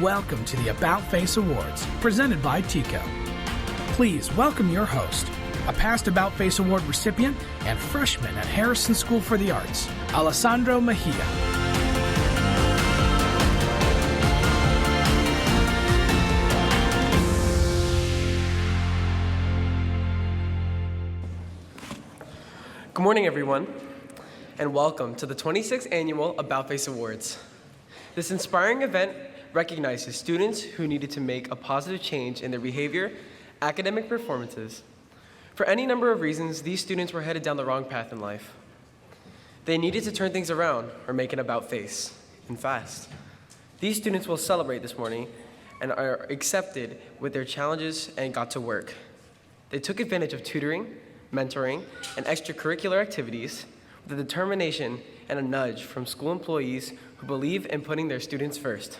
Welcome to the About Face Awards, presented by TICO. Please welcome your host, a past About Face Award recipient and freshman at Harrison School for the Arts, Alejandra Mejia. Good morning, everyone, and welcome to the 26th Annual About Face Awards. This inspiring event recognizes students who needed to make a positive change in their behavior, academic performances. For any number of reasons, these students were headed down the wrong path in life. They needed to turn things around or make an about face, and fast. These students will celebrate this morning and are accepted with their challenges and got to work. They took advantage of tutoring, mentoring, and extracurricular activities with a determination and a nudge from school employees who believe in putting their students first.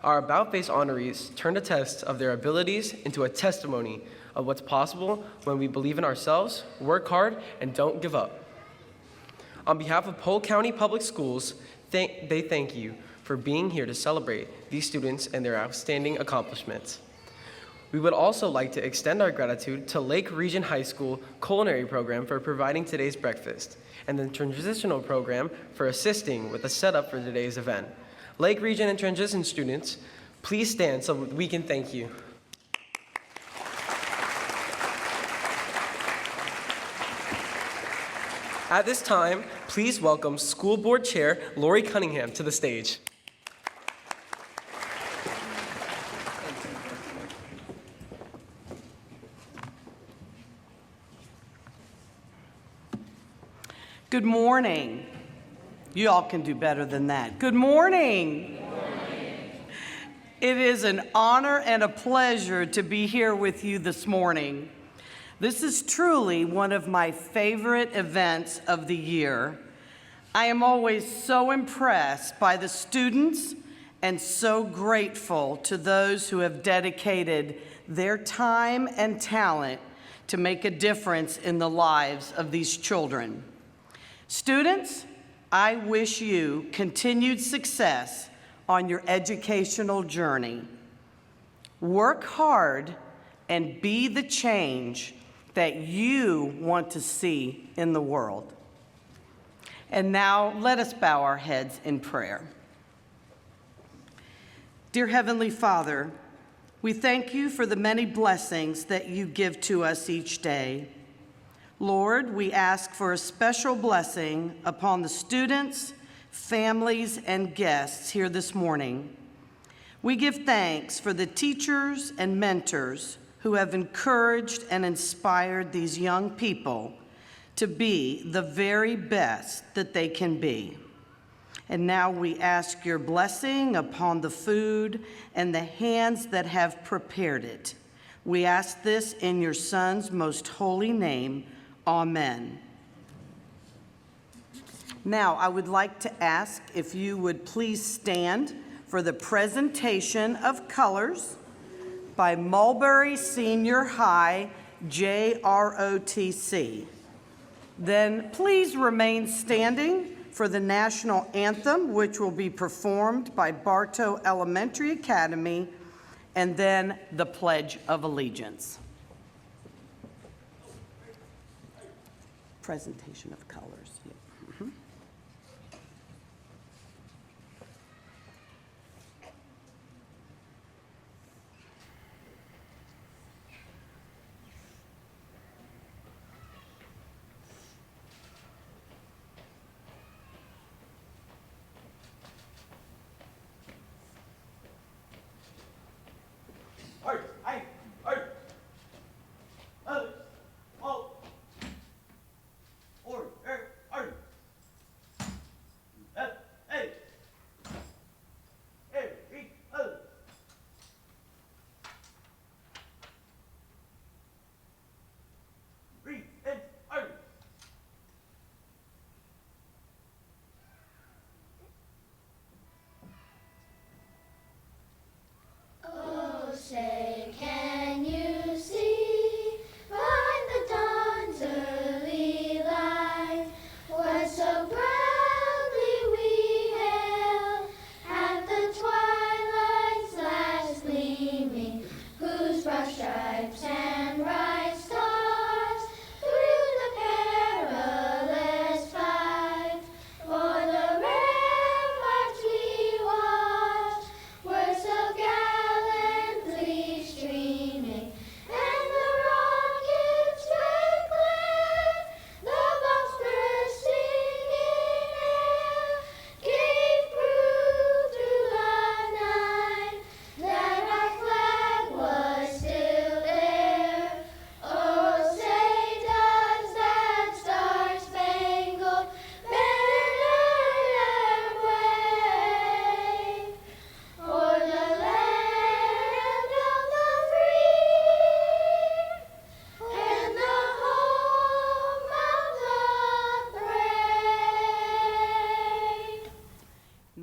Our About Face honorees turned a test of their abilities into a testimony of what's possible when we believe in ourselves, work hard, and don't give up. On behalf of Polk County Public Schools, they thank you for being here to celebrate these students and their outstanding accomplishments. We would also like to extend our gratitude to Lake Region High School Culinary Program for providing today's breakfast, and the Transitional Program for assisting with the setup for today's event. Lake Region and Transition students, please stand so we can thank you. At this time, please welcome School Board Chair Lori Cunningham to the stage. Good morning. You all can do better than that. Good morning. Good morning. It is an honor and a pleasure to be here with you this morning. This is truly one of my favorite events of the year. I am always so impressed by the students and so grateful to those who have dedicated their time and talent to make a difference in the lives of these children. Students, I wish you continued success on your educational journey. Work hard and be the change that you want to see in the world. And now let us bow our heads in prayer. Dear Heavenly Father, we thank you for the many blessings that you give to us each day. Lord, we ask for a special blessing upon the students, families, and guests here this morning. We give thanks for the teachers and mentors who have encouraged and inspired these young people to be the very best that they can be. And now we ask your blessing upon the food and the hands that have prepared it. We ask this in your Son's most holy name. Amen. Now, I would like to ask if you would please stand for the presentation of colors by Mulberry Senior High JROTC. Then please remain standing for the National Anthem, which will be performed by Bartow Elementary Academy, and then the Pledge of Allegiance. Presentation of colors. Yeah. Mm-hmm.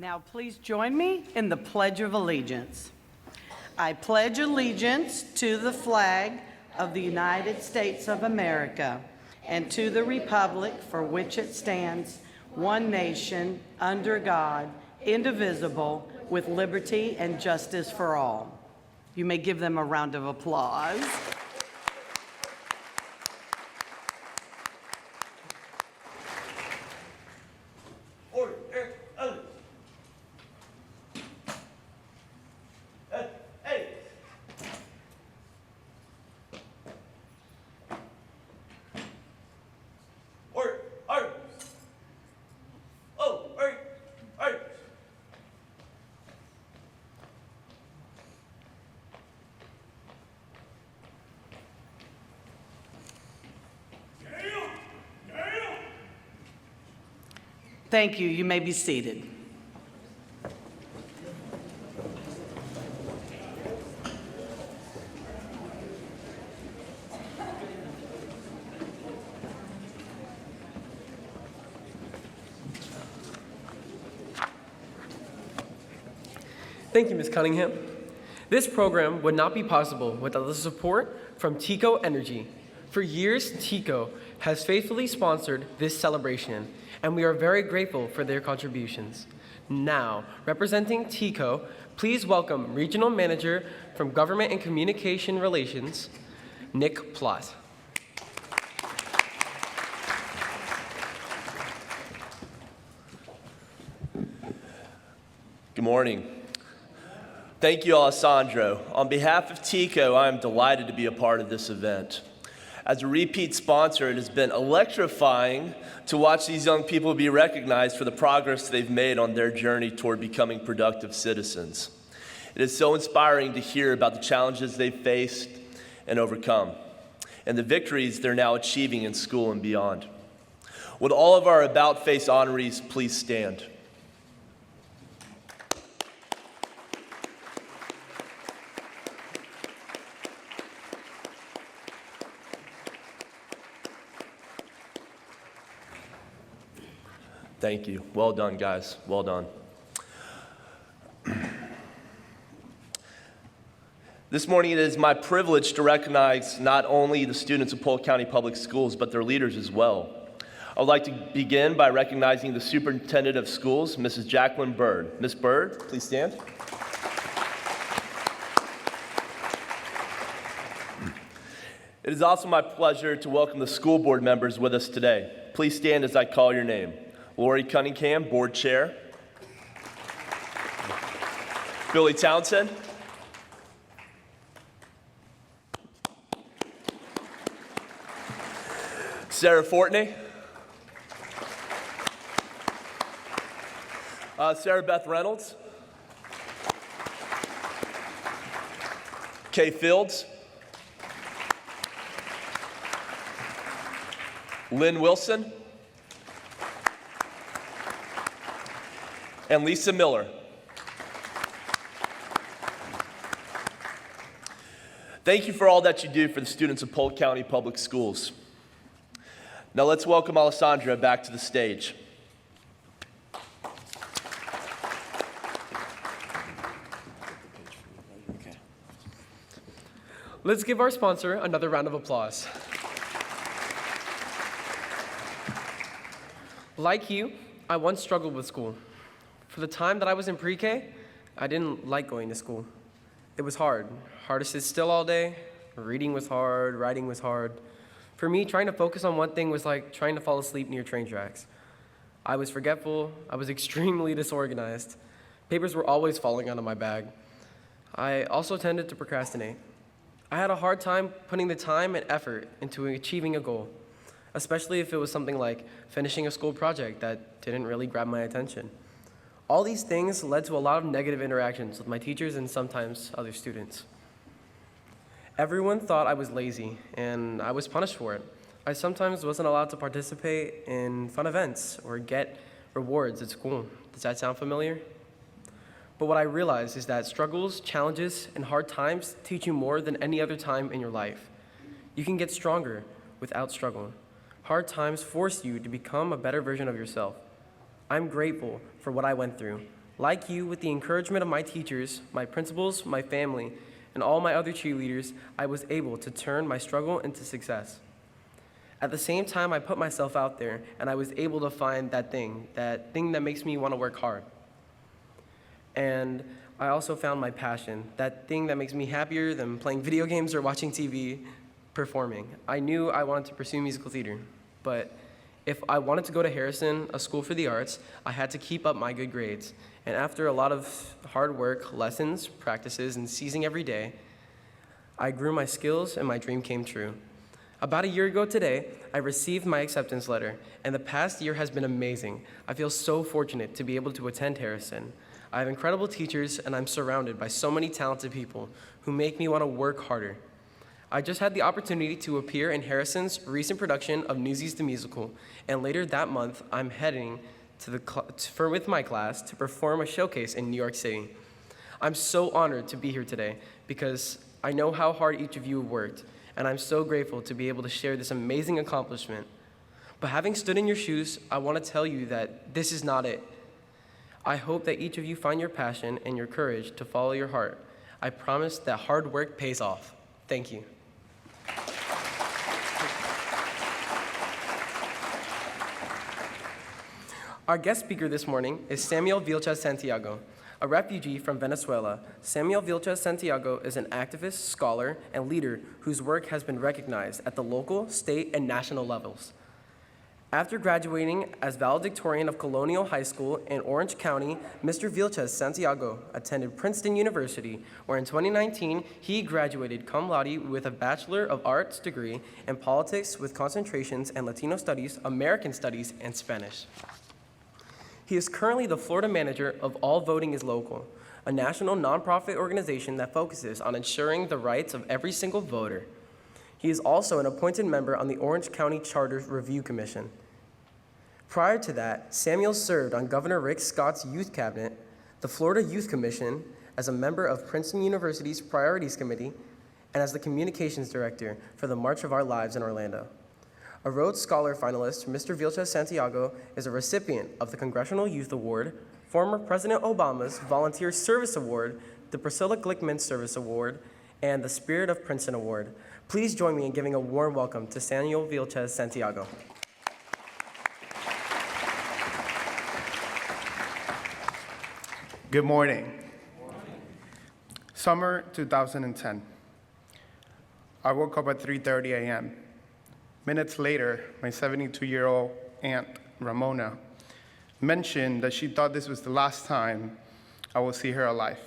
Now please join me in the Pledge of Allegiance. I pledge allegiance to the flag of the United States of America and to the republic for which it stands, one nation, under God, indivisible, with liberty and justice for all. You may give them a round of applause. Thank you. You may be seated. Thank you, Ms. Cunningham. This program would not be possible without the support from TECO Energy. For years, TECO has faithfully sponsored this celebration, and we are very grateful for their contributions. Now, representing TECO, please welcome Regional Manager from Government and Communication Relations, Nick Plott. Good morning. Thank you, Alejandra. On behalf of TECO, I am delighted to be a part of this event. As a repeat sponsor, it has been electrifying to watch these young people be recognized for the progress they've made on their journey toward becoming productive citizens. It is so inspiring to hear about the challenges they've faced and overcome, and the victories they're now achieving in school and beyond. Would all of our About Face honorees please stand? Thank you. Well done, guys. Well done. This morning, it is my privilege to recognize not only the students of Polk County Public Schools, but their leaders as well. I would like to begin by recognizing the Superintendent of Schools, Mrs. Jacqueline Byrd. Ms. Byrd, please stand. It is also my pleasure to welcome the school board members with us today. Please stand as I call your name. Lori Cunningham, Board Chair. Billy Townsend. Sarah Fortney. Sarah Beth Reynolds. Kay Fields. Lynn Wilson. And Lisa Miller. Thank you for all that you do for the students of Polk County Public Schools. Now let's welcome Alejandra back to the stage. Let's give our sponsor another round of applause. Like you, I once struggled with school. For the time that I was in pre-K, I didn't like going to school. It was hard. Hard to sit still all day. Reading was hard. Writing was hard. For me, trying to focus on one thing was like trying to fall asleep near train tracks. I was forgetful. I was extremely disorganized. Papers were always falling out of my bag. I also tended to procrastinate. I had a hard time putting the time and effort into achieving a goal, especially if it was something like finishing a school project that didn't really grab my attention. All these things led to a lot of negative interactions with my teachers and sometimes other students. Everyone thought I was lazy, and I was punished for it. I sometimes wasn't allowed to participate in fun events or get rewards at school. Does that sound familiar? But what I realized is that struggles, challenges, and hard times teach you more than any other time in your life. You can get stronger without struggle. Hard times force you to become a better version of yourself. I'm grateful for what I went through, Like you, with the encouragement of my teachers, my principals, my family, and all my other cheerleaders, I was able to turn my struggle into success. At the same time, I put myself out there, and I was able to find that thing that makes me want to work hard. And I also found my passion, that thing that makes me happier than playing video games or watching TV, performing. I knew I wanted to pursue musical theater, but if I wanted to go to Harrison, a school for the arts, I had to keep up my good grades. And after a lot of hard work, lessons, practices, and seizing every day, I grew my skills and my dream came true. About a year ago today, I received my acceptance letter, and the past year has been amazing. I feel so fortunate to be able to attend Harrison. I have incredible teachers, and I'm surrounded by so many talented people who make me want to work harder. I just had the opportunity to appear in Harrison's recent production of Newsies the Musical, and later that month, I'm heading with my class to perform a showcase in New York City. I'm so honored to be here today because I know how hard each of you have worked, and I'm so grateful to be able to share this amazing accomplishment. But having stood in your shoes, I want to tell you that this is not it. I hope that each of you find your passion and your courage to follow your heart. I promise that hard work pays off. Thank you. Our guest speaker this morning is Samuel Vilches Santiago, a refugee from Venezuela. Samuel Vilches Santiago is an activist, scholar, and leader whose work has been recognized at the local, state, and national levels. After graduating as valedictorian of Colonial High School in Orange County, Mr. Vilches Santiago attended Princeton University, where in 2019 he graduated cum laude with a Bachelor of Arts degree in politics with concentrations in Latino Studies, American Studies, and Spanish. He is currently the Florida manager of All Voting is Local, a national nonprofit organization that focuses on ensuring the rights of every single voter. He is also an appointed member on the Orange County Charter Review Commission. Prior to that, Samuel served on Governor Rick Scott's youth cabinet, the Florida Youth Commission, as a member of Princeton University's Priorities Committee, and as the communications director for the March of Our Lives in Orlando. A Rhodes Scholar finalist, Mr. Vilches Santiago is a recipient of the Congressional Youth Award, former President Obama's Volunteer Service Award, the Priscilla Glickman Service Award, and the Spirit of Princeton Award. Please join me in giving a warm welcome to Samuel Vilches Santiago. Good morning. Summer 2010. I woke up at 3:30 a.m. Minutes later, my 72-year-old aunt, Ramona, mentioned that she thought this was the last time I would see her alive.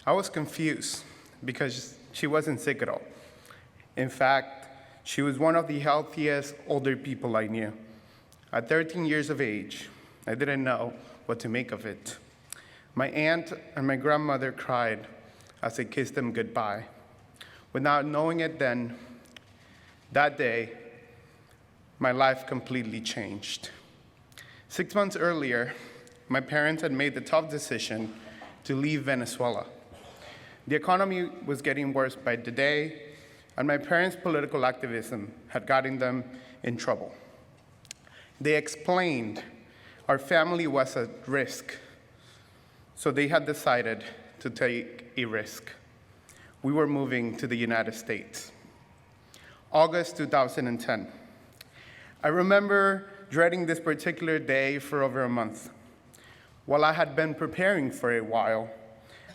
I was confused because she wasn't sick at all. In fact, she was one of the healthiest older people I knew. At 13 years of age, I didn't know what to make of it. My aunt and my grandmother cried as I kissed them goodbye. Without knowing it then, that day, my life completely changed. 6 months earlier, my parents had made the tough decision to leave Venezuela. The economy was getting worse by the day, and my parents' political activism had gotten them in trouble. They explained our family was at risk, so they had decided to take a risk. We were moving to the United States. August 2010. I remember dreading this particular day for over a month. While I had been preparing for a while,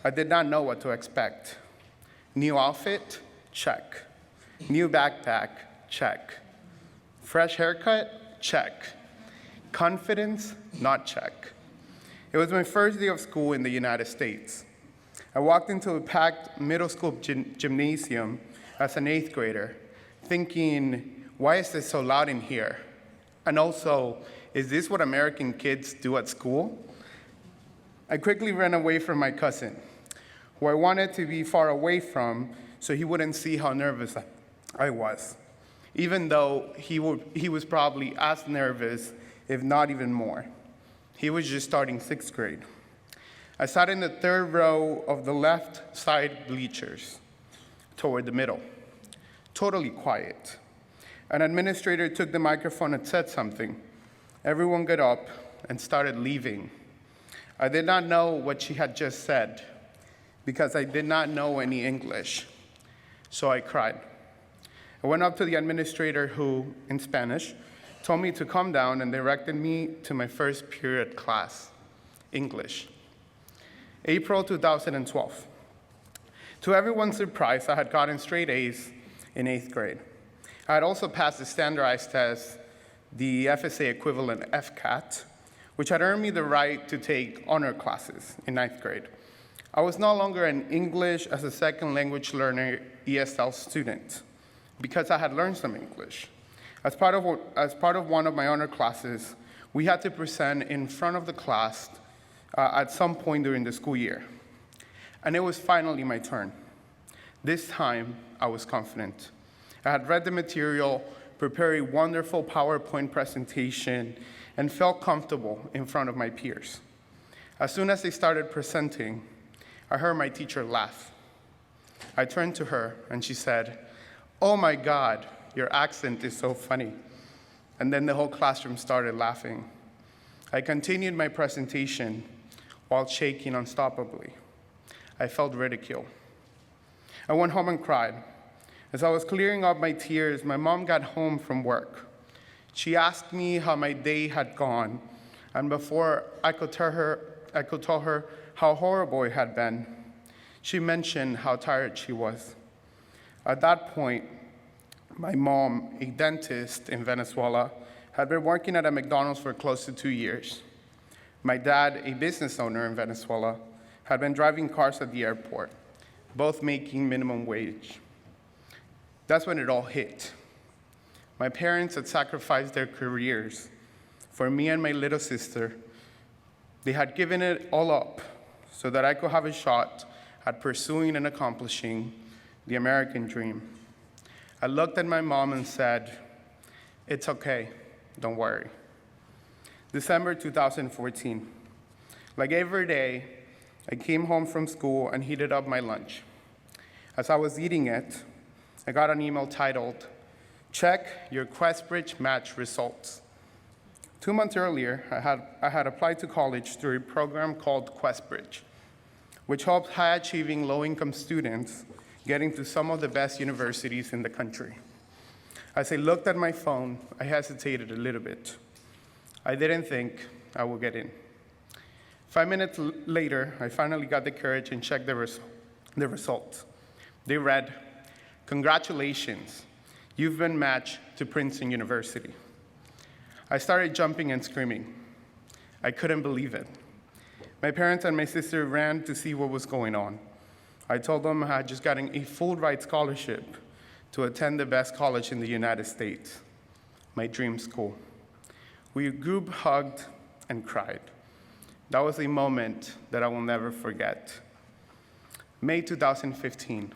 I did not know what to expect. New outfit? Check. New backpack? Check. Fresh haircut? Check. Confidence? Not check. It was my first day of school in the United States. I walked into a packed middle school gymnasium as an 8th grader, thinking, why is this so loud in here? And also, is this what American kids do at school? I quickly ran away from my cousin, who I wanted to be far away from so he wouldn't see how nervous I was, even though he was probably as nervous, if not even more. He was just starting 6th grade. I sat in the 3rd row of the left side bleachers toward the middle, totally quiet. An administrator took the microphone and said something. Everyone got up and started leaving. I did not know what she had just said because I did not know any English, so I cried. I went up to the administrator who, in Spanish, told me to calm down and directed me to my first period class, English. April 2012. To everyone's surprise, I had gotten straight A's in 8th grade. I had also passed the standardized test, the FSA equivalent FCAT, which had earned me the right to take honor classes in 9th grade. I was no longer an English as a second language learner ESL student because I had learned some English. As part of one of my honor classes, we had to present in front of the class at some point during the school year. And it was finally my turn. This time, I was confident. I had read the material, prepared a wonderful PowerPoint presentation, and felt comfortable in front of my peers. As soon as they started presenting, I heard my teacher laugh. I turned to her, and she said, "Oh my God, your accent is so funny." And then the whole classroom started laughing. I continued my presentation while shaking unstoppably. I felt ridicule. I went home and cried. As I was clearing up my tears, my mom got home from work. She asked me how my day had gone, and before I could tell her how horrible it had been, she mentioned how tired she was. At that point, my mom, a dentist in Venezuela, had been working at a McDonald's for close to 2 years. My dad, a business owner in Venezuela, had been driving cars at the airport, both making minimum wage. That's when it all hit. My parents had sacrificed their careers for me and my little sister. They had given it all up so that I could have a shot at pursuing and accomplishing the American dream. I looked at my mom and said, "It's okay, don't worry." December 2014. Like every day, I came home from school and heated up my lunch. As I was eating it, I got an email titled, "Check your QuestBridge match results." 2 months earlier, I had applied to college through a program called QuestBridge, which helps high-achieving low-income students get into some of the best universities in the country. As I looked at my phone, I hesitated a little bit. I didn't think I would get in. 5 minutes later, I finally got the courage and checked the results. They read, "Congratulations, you've been matched to Princeton University." I started jumping and screaming. I couldn't believe it. My parents and my sister ran to see what was going on. I told them I had just gotten a full-ride scholarship to attend the best college in the United States, my dream school. We group hugged and cried. That was a moment that I will never forget. May 2015.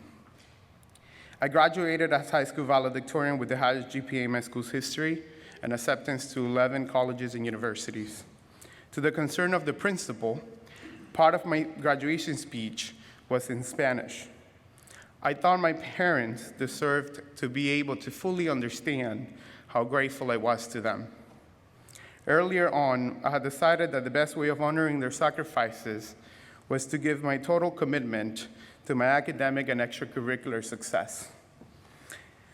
I graduated as high school valedictorian with the highest GPA in my school's history and acceptance to 11 colleges and universities. To the concern of the principal, part of my graduation speech was in Spanish. I thought my parents deserved to be able to fully understand how grateful I was to them. Earlier on, I had decided that the best way of honoring their sacrifices was to give my total commitment to my academic and extracurricular success.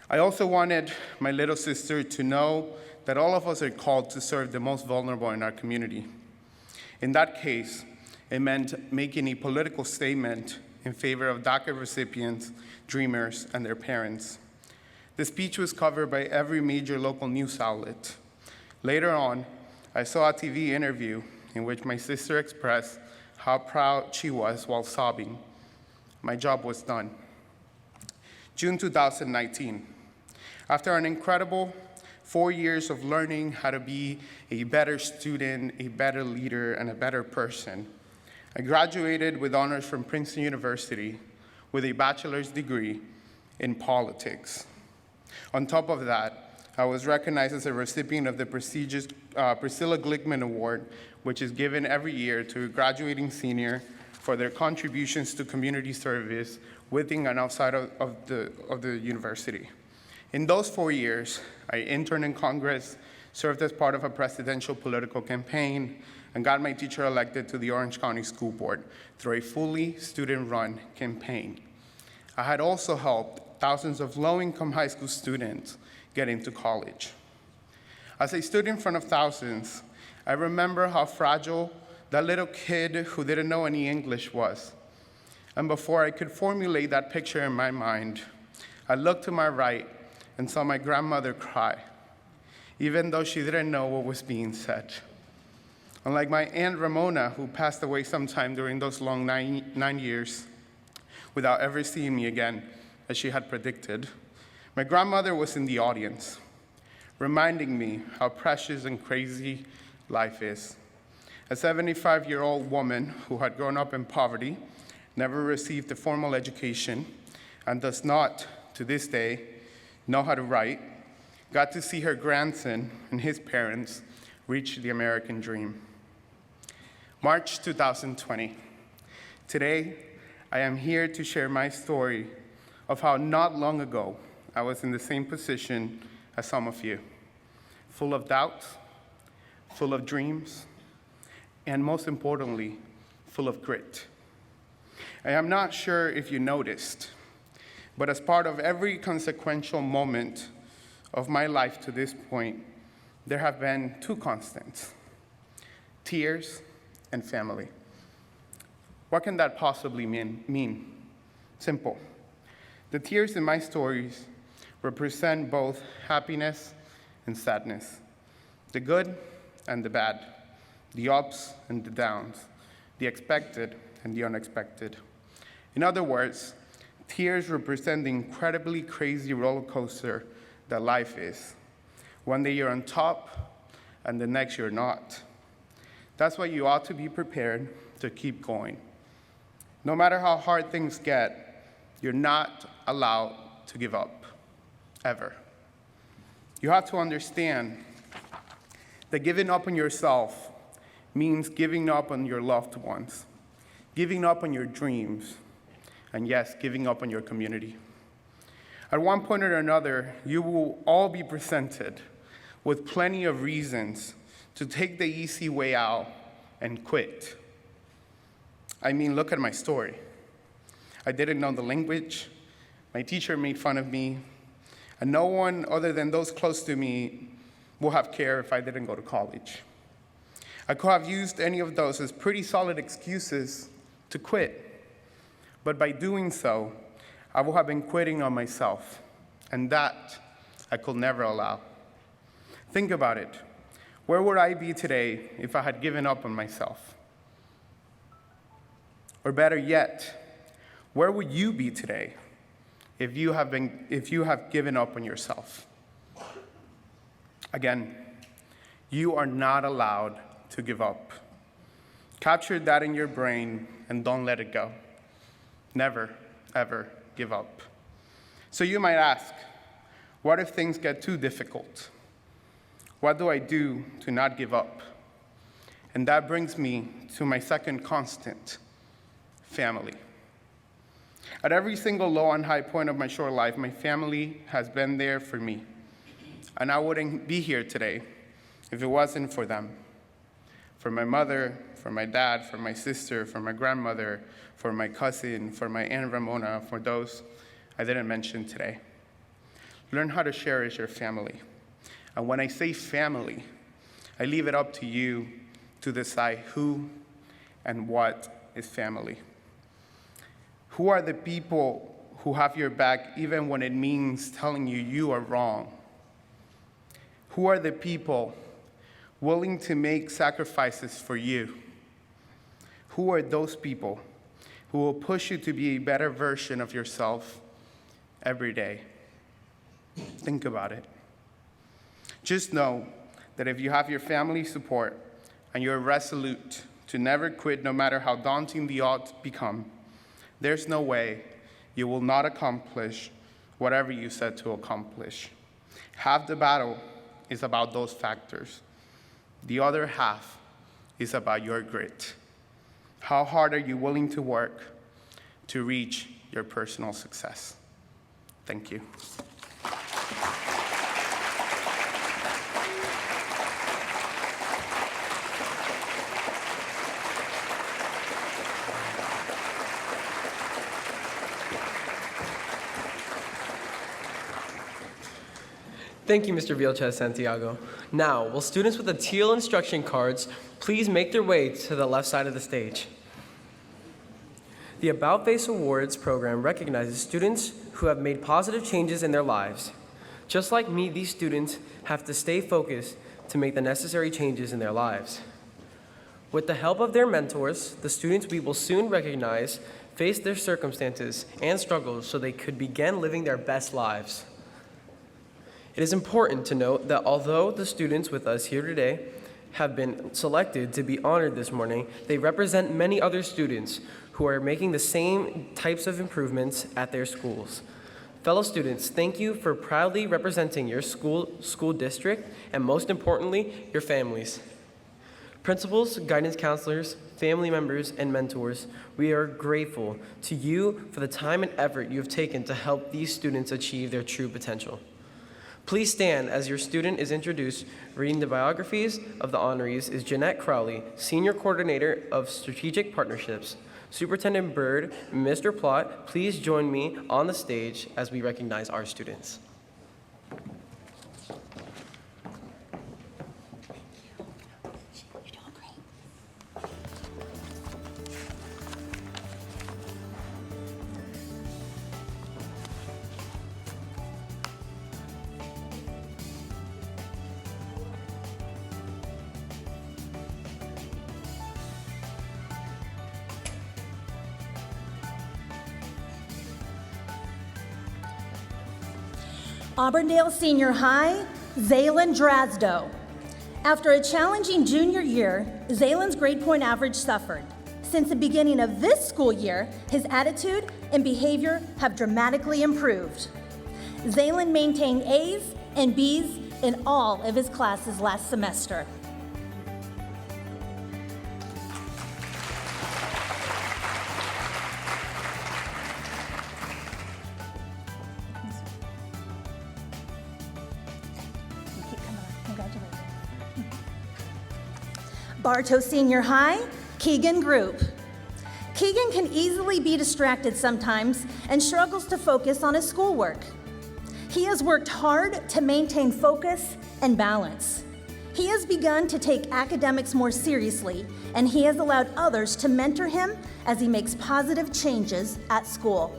I also wanted my little sister to know that all of us are called to serve the most vulnerable in our community. In that case, it meant making a political statement in favor of DACA recipients, dreamers, and their parents. The speech was covered by every major local news outlet. Later on, I saw a TV interview in which my sister expressed how proud she was while sobbing. My job was done. June 2019. After an incredible 4 years of learning how to be a better student, a better leader, and a better person, I graduated with honors from Princeton University with a bachelor's degree in politics. On top of that, I was recognized as a recipient of the prestigious Priscilla Glickman Award, which is given every year to a graduating senior for their contributions to community service within and outside of the university. In those 4 years, I interned in Congress, served as part of a presidential political campaign, and got my teacher elected to the Orange County School Board through a fully student-run campaign. I had also helped thousands of low-income high school students get into college. As I stood in front of thousands, I remember how fragile that little kid who didn't know any English was. And before I could formulate that picture in my mind, I looked to my right and saw my grandmother cry, even though she didn't know what was being said. Unlike my Aunt Ramona, who passed away sometime during those long nine years without ever seeing me again, as she had predicted, my grandmother was in the audience, reminding me how precious and crazy life is. A 75-year-old woman who had grown up in poverty, never received a formal education, and does not, to this day, know how to write, got to see her grandson and his parents reach the American dream. March 2020. Today, I am here to share my story of how not long ago I was in the same position as some of you, full of doubts, full of dreams, and most importantly, full of grit. I am not sure if you noticed, but as part of every consequential moment of my life to this point, there have been two constants: tears and family. What can that possibly mean? Simple. The tears in my stories represent both happiness and sadness, the good and the bad, the ups and the downs, the expected and the unexpected. In other words, tears represent the incredibly crazy roller coaster that life is. One day you're on top, and the next you're not. That's why you ought to be prepared to keep going. No matter how hard things get, you're not allowed to give up, ever. You have to understand that giving up on yourself means giving up on your loved ones, giving up on your dreams, and yes, giving up on your community. At one point or another, you will all be presented with plenty of reasons to take the easy way out and quit. I mean, look at my story. I didn't know the language, my teacher made fun of me, and no one other than those close to me will have cared if I didn't go to college. I could have used any of those as pretty solid excuses to quit, but by doing so, I would have been quitting on myself, and that I could never allow. Think about it. Where would I be today if I had given up on myself? Or better yet, where would you be today if you have given up on yourself? Again, you are not allowed to give up. Capture that in your brain and don't let it go. Never, ever give up. So you might ask, what if things get too difficult? What do I do to not give up? And that brings me to my second constant, family. At every single low and high point of my short life, my family has been there for me. And I wouldn't be here today if it wasn't for them. For my mother, for my dad, for my sister, for my grandmother, for my cousin, for my Aunt Ramona, for those I didn't mention today. Learn how to cherish your family. And when I say family, I leave it up to you to decide who and what is family. Who are the people who have your back even when it means telling you you are wrong? Who are the people willing to make sacrifices for you? Who are those people who will push you to be a better version of yourself every day? Think about it. Just know that if you have your family's support and you're resolute to never quit no matter how daunting the odds become, there's no way you will not accomplish whatever you set to accomplish. Half the battle is about those factors. The other half is about your grit. How hard are you willing to work to reach your personal success? Thank you. Thank you, Mr. Veal, Santiago. Now, will students with the teal instruction cards please make their way to the left side of the stage? The About Face Awards program recognizes students who have made positive changes in their lives. Just like me, these students have to stay focused to make the necessary changes in their lives. With the help of their mentors, the students we will soon recognize faced their circumstances and struggles so they could begin living their best lives. It is important to note that although the students with us here today have been selected to be honored this morning, they represent many other students who are making the same types of improvements at their schools. Fellow students, thank you for proudly representing your school district, and most importantly, your families. Principals, guidance counselors, family members, and mentors, we are grateful to you for the time and effort you have taken to help these students achieve their true potential. Please stand as your student is introduced. Reading the biographies of the honorees is Jeanette Crowley, Senior Coordinator of Strategic Partnerships. Superintendent Byrd and Mr. Plott, please join me on the stage as we recognize our students. Auburndale Senior High, Zaylin Drasdo. After a challenging junior year, Zaylin's grade point average suffered. Since the beginning of this school year, his attitude and behavior have dramatically improved. Zaylin maintained A's and B's in all of his classes last semester. Bartow Senior High, Keegan Group. Keegan can easily be distracted sometimes and struggles to focus on his schoolwork. He has worked hard to maintain focus and balance. He has begun to take academics more seriously, and he has allowed others to mentor him as he makes positive changes at school.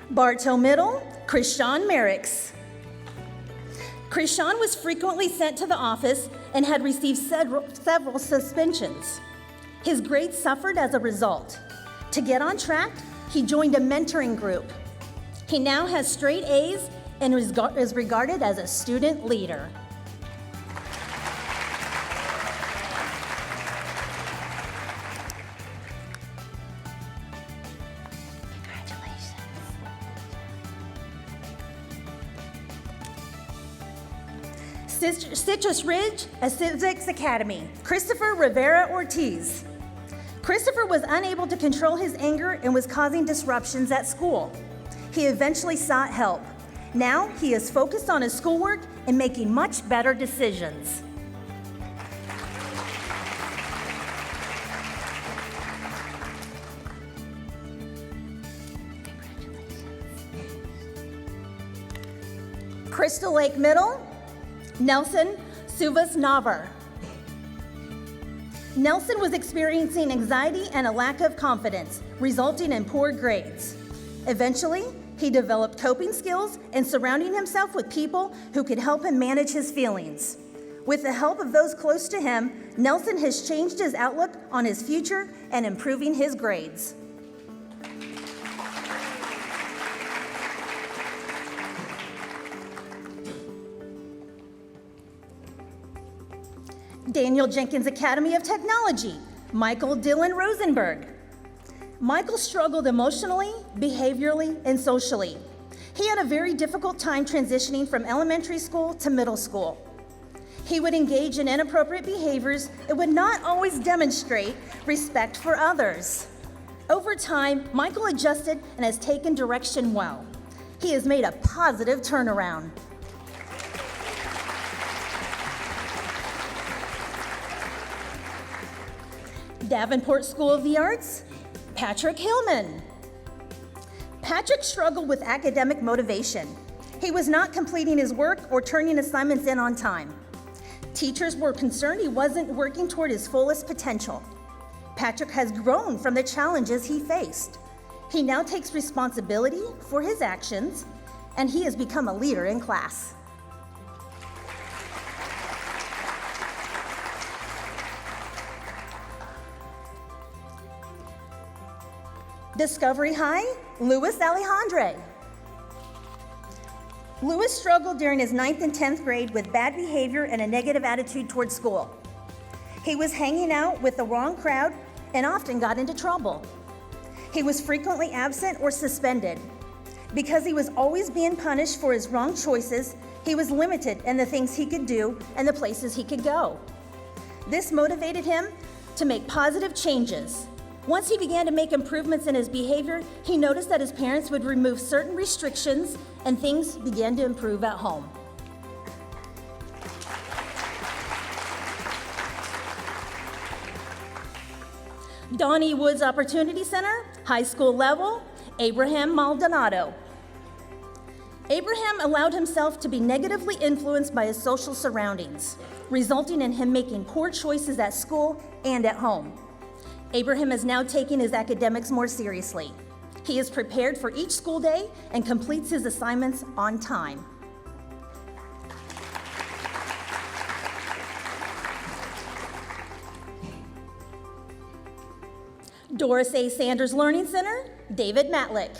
Bartow Middle, Krishan Merricks. Krishan was frequently sent to the office and had received several suspensions. His grades suffered as a result. To get on track, he joined a mentoring group. He now has straight A's and is regarded as a student leader. Citrus Ridge, a Civics Academy, Christopher Rivera Ortiz. Christopher was unable to control his anger and was causing disruptions at school. He eventually sought help. Now he is focused on his schoolwork and making much better decisions. Crystal Lake Middle, Nelson Suvas Navar. Nelson was experiencing anxiety and a lack of confidence, resulting in poor grades. Eventually, he developed coping skills and surrounding himself with people who could help him manage his feelings. With the help of those close to him, Nelson has changed his outlook on his future and improving his grades. Daniel Jenkins Academy of Technology, Michael Dylan Rosenberg. Michael struggled emotionally, behaviorally, and socially. He had a very difficult time transitioning from elementary school to middle school. He would engage in inappropriate behaviors and would not always demonstrate respect for others. Over time, Michael adjusted and has taken direction well. He has made a positive turnaround. Davenport School of the Arts, Patrick Hillman. Patrick struggled with academic motivation. He was not completing his work or turning assignments in on time. Teachers were concerned he wasn't working toward his fullest potential. Patrick has grown from the challenges he faced. He now takes responsibility for his actions, and he has become a leader in class. Discovery High, Luis Alejandra. Luis struggled during his 9th and 10th grade with bad behavior and a negative attitude toward school. He was hanging out with the wrong crowd and often got into trouble. He was frequently absent or suspended. Because he was always being punished for his wrong choices, he was limited in the things he could do and the places he could go. This motivated him to make positive changes. Once he began to make improvements in his behavior, he noticed that his parents would remove certain restrictions and things began to improve at home. Donnie Woods Opportunity Center, high school level, Abraham Maldonado. Abraham allowed himself to be negatively influenced by his social surroundings, resulting in him making poor choices at school and at home. Abraham is now taking his academics more seriously. He is prepared for each school day and completes his assignments on time. Doris A. Sanders Learning Center, David Matlick.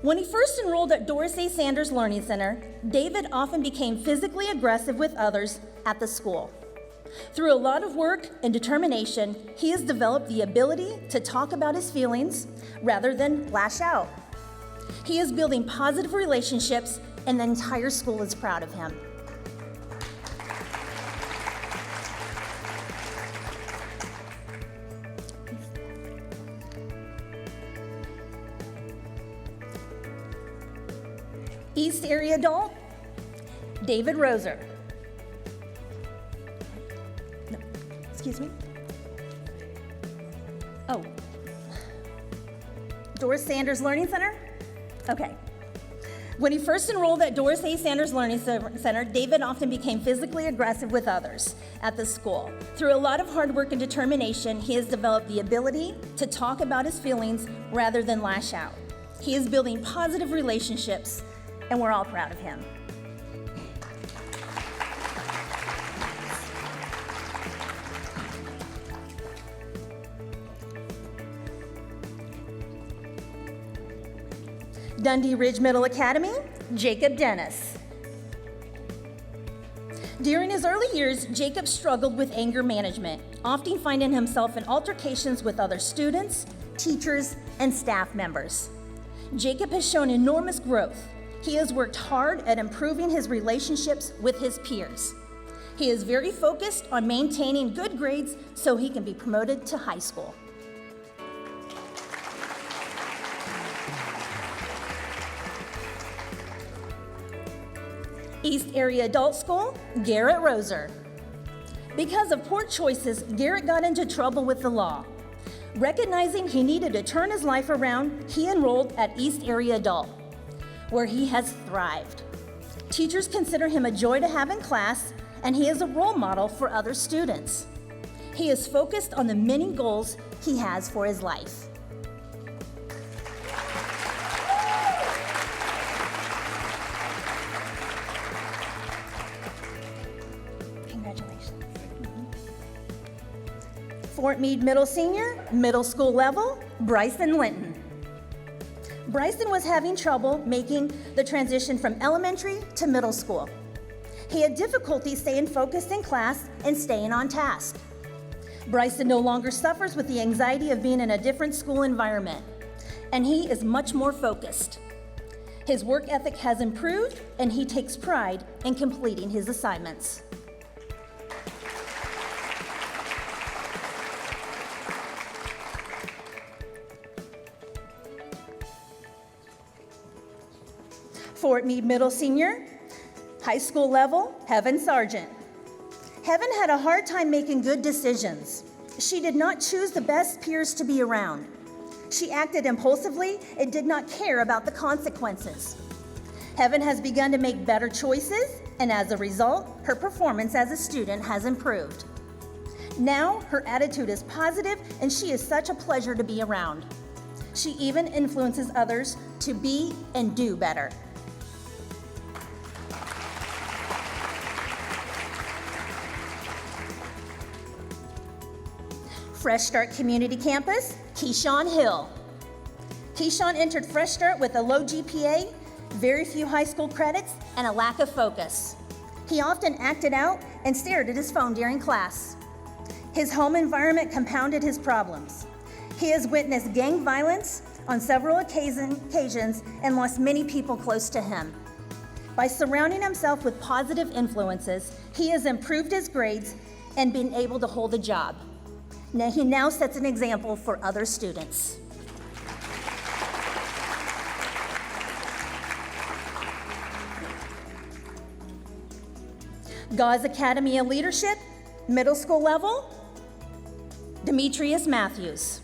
When he first enrolled at Doris A. Sanders Learning Center, David often became physically aggressive with others at the school. Through a lot of work and determination, he has developed the ability to talk about his feelings rather than lash out. He is building positive relationships, and the entire school is proud of him. East Area Adult, David Roser. No, excuse me. Oh, Doris Sanders Learning Center? Okay. When he first enrolled at Doris A. Sanders Learning Center, David often became physically aggressive with others at the school. Through a lot of hard work and determination, he has developed the ability to talk about his feelings rather than lash out. He is building positive relationships, and we're all proud of him. Dundee Ridge Middle Academy, Jacob Dennis. During his early years, Jacob struggled with anger management, often finding himself in altercations with other students, teachers, and staff members. Jacob has shown enormous growth. He has worked hard at improving his relationships with his peers. He is very focused on maintaining good grades so he can be promoted to high school. East Area Adult School, Garrett Roser. Because of poor choices, Garrett got into trouble with the law. Recognizing he needed to turn his life around, he enrolled at East Area Adult, where he has thrived. Teachers consider him a joy to have in class, and he is a role model for other students. He is focused on the many goals he has for his life. Congratulations. Fort Meade Middle Senior, middle school level, Bryson Linton. Bryson was having trouble making the transition from elementary to middle school. He had difficulty staying focused in class and staying on task. Bryson no longer suffers with the anxiety of being in a different school environment, and he is much more focused. His work ethic has improved, and he takes pride in completing his assignments. Fort Meade Middle Senior, high school level, Heaven Sargent. Heaven had a hard time making good decisions. She did not choose the best peers to be around. She acted impulsively and did not care about the consequences. Heaven has begun to make better choices, and as a result, her performance as a student has improved. Now, her attitude is positive, and she is such a pleasure to be around. She even influences others to be and do better. Fresh Start Community Campus, Keyshawn Hill. Keyshawn entered Fresh Start with a low GPA, very few high school credits, and a lack of focus. He often acted out and stared at his phone during class. His home environment compounded his problems. He has witnessed gang violence on several occasions and lost many people close to him. By surrounding himself with positive influences, he has improved his grades and been able to hold a job. He now sets an example for other students. Gauze Academy of Leadership, middle school level, Demetrius Matthews.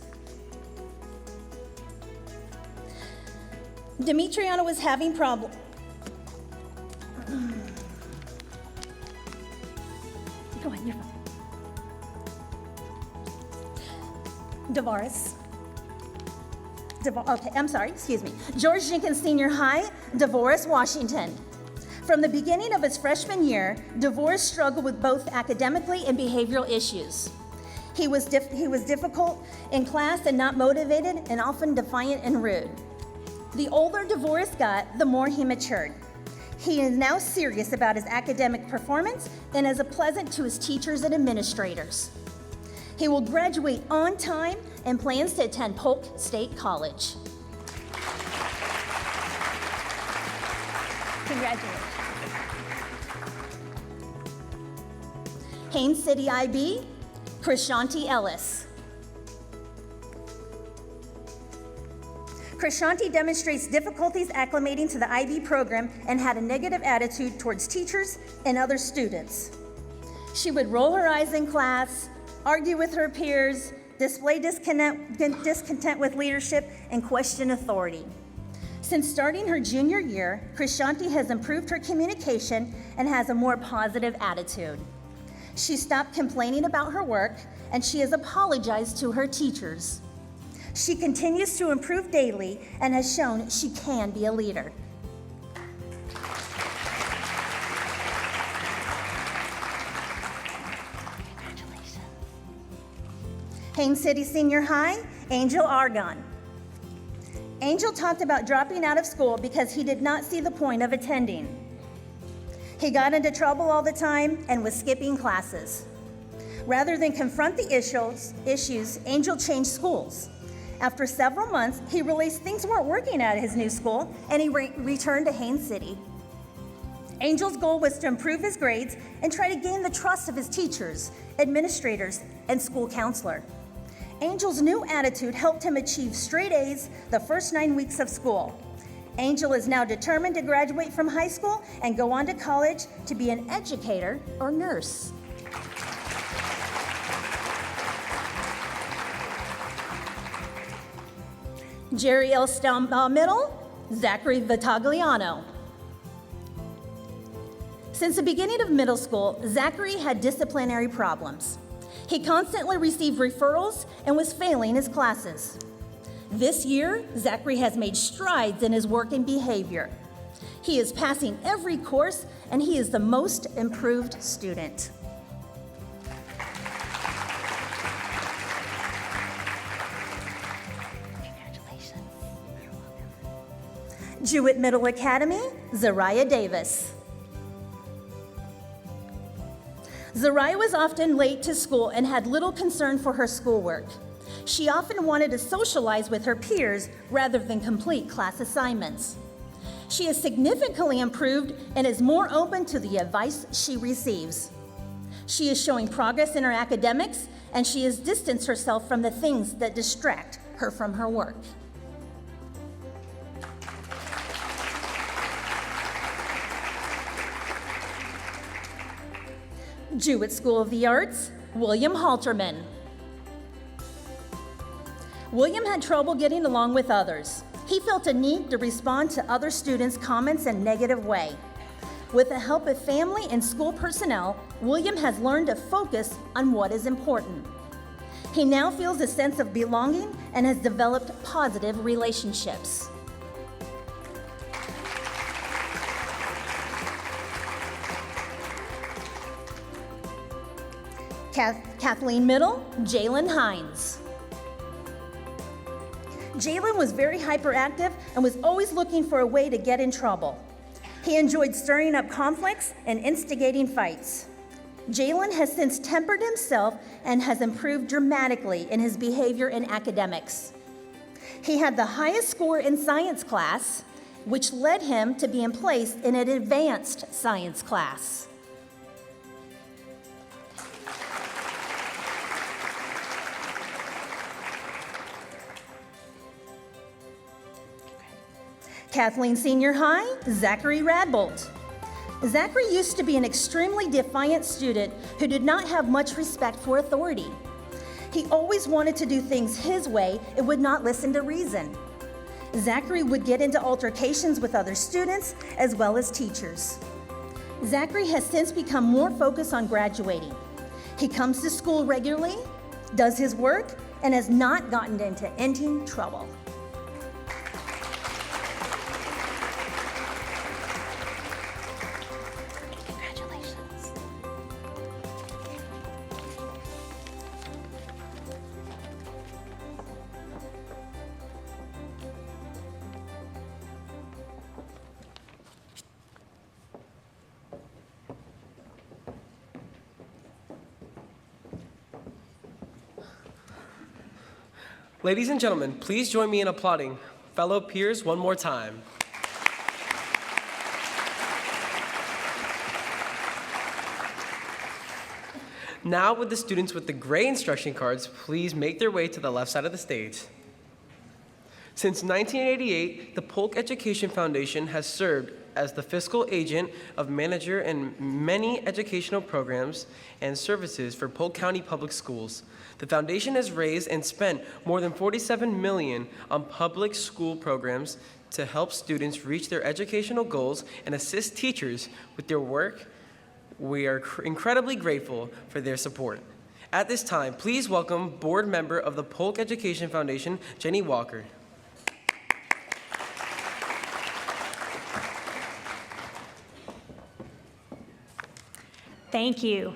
Demetriana was having problems. Go ahead, you're fine. George Jenkins Senior High, DeVoris, Washington. From the beginning of his freshman year, DeVoris struggled with both academically and behavioral issues. He was difficult in class and not motivated, and often defiant and rude. The older DeVoris got, the more he matured. He is now serious about his academic performance and is pleasant to his teachers and administrators. He will graduate on time and plans to attend Polk State College. Congratulations. Haines City IB, Shanti Ellis. Shanti demonstrates difficulties acclimating to the IB program and had a negative attitude towards teachers and other students. She would roll her eyes in class, argue with her peers, display discontent with leadership, and question authority. Since starting her junior year, Shanti has improved her communication and has a more positive attitude. She stopped complaining about her work, and she has apologized to her teachers. She continues to improve daily and has shown she can be a leader. Haines City Senior High, Angel Argon. Angel talked about dropping out of school because he did not see the point of attending. He got into trouble all the time and was skipping classes. Rather than confront the issues, Angel changed schools. After several months, he realized things weren't working at his new school, and he returned to Haines City. Angel's goal was to improve his grades and try to gain the trust of his teachers, administrators, and school counselor. Angel's new attitude helped him achieve straight A's the first 9 weeks of school. Angel is now determined to graduate from high school and go on to college to be an educator or nurse. Jerry L. Stumbaugh Middle, Zachary Vitagliano. Since the beginning of middle school, Zachary had disciplinary problems. He constantly received referrals and was failing his classes. This year, Zachary has made strides in his work and behavior. He is passing every course, and he is the most improved student. Congratulations. Jewett Middle Academy, Zariah Davis. Zariah was often late to school and had little concern for her schoolwork. She often wanted to socialize with her peers rather than complete class assignments. She has significantly improved and is more open to the advice she receives. She is showing progress in her academics, and she has distanced herself from the things that distract her from her work. Jewett School of the Arts, William Halterman. William had trouble getting along with others. He felt a need to respond to other students' comments in a negative way. With the help of family and school personnel, William has learned to focus on what is important. He now feels a sense of belonging and has developed positive relationships. Kathleen Middle, Jalen Hines. Jalen was very hyperactive and was always looking for a way to get in trouble. He enjoyed stirring up conflicts and instigating fights. Jalen has since tempered himself and has improved dramatically in his behavior in academics. He had the highest score in science class, which led him to being placed in an advanced science class. Kathleen Senior High, Zachary Radbolt. Zachary used to be an extremely defiant student who did not have much respect for authority. He always wanted to do things his way and would not listen to reason. Zachary would get into altercations with other students as well as teachers. Zachary has since become more focused on graduating. He comes to school regularly, does his work, and has not gotten into any trouble. Ladies and gentlemen, please join me in applauding fellow peers one more time. Now, would the students with the gray instruction cards please make their way to the left side of the stage. Since 1988, the Polk Education Foundation has served as the fiscal agent of manager in many educational programs and services for Polk County Public Schools. The foundation has raised and spent more than $47 million on public school programs to help students reach their educational goals and assist teachers with their work. We are incredibly grateful for their support. At this time, please welcome board member of the Polk Education Foundation, Jenny Walker. Thank you.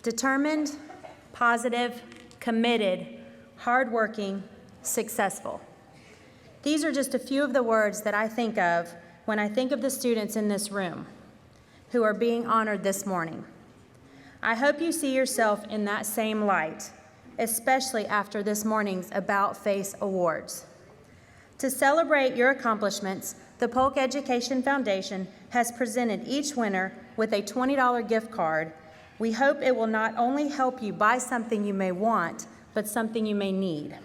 Determined, positive, committed, hardworking, successful. These are just a few of the words that I think of when I think of the students in this room who are being honored this morning. I hope you see yourself in that same light, especially after this morning's About Face Awards. To celebrate your accomplishments, the Polk Education Foundation has presented each winner with a $20 gift card. We hope it will not only help you buy something you may want, but something you may need.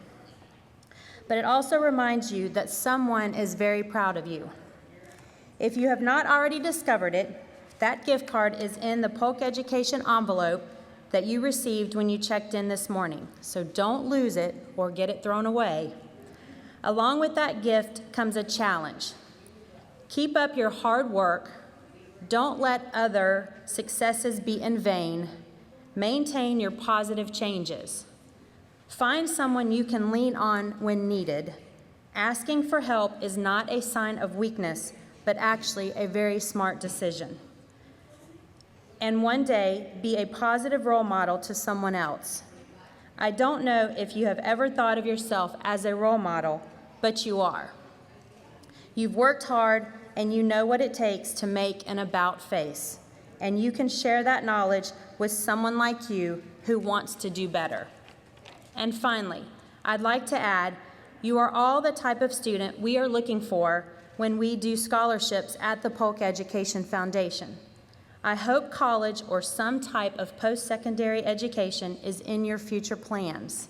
But it also reminds you that someone is very proud of you. If you have not already discovered it, that gift card is in the Polk Education envelope that you received when you checked in this morning. So don't lose it or get it thrown away. Along with that gift comes a challenge. Keep up your hard work. Don't let other successes be in vain. Maintain your positive changes. Find someone you can lean on when needed. Asking for help is not a sign of weakness, but actually a very smart decision. And one day, be a positive role model to someone else. I don't know if you have ever thought of yourself as a role model, but you are. You've worked hard, and you know what it takes to make an about face. And you can share that knowledge with someone like you who wants to do better. And finally, I'd like to add, you are all the type of student we are looking for when we do scholarships at the Polk Education Foundation. I hope college or some type of post-secondary education is in your future plans.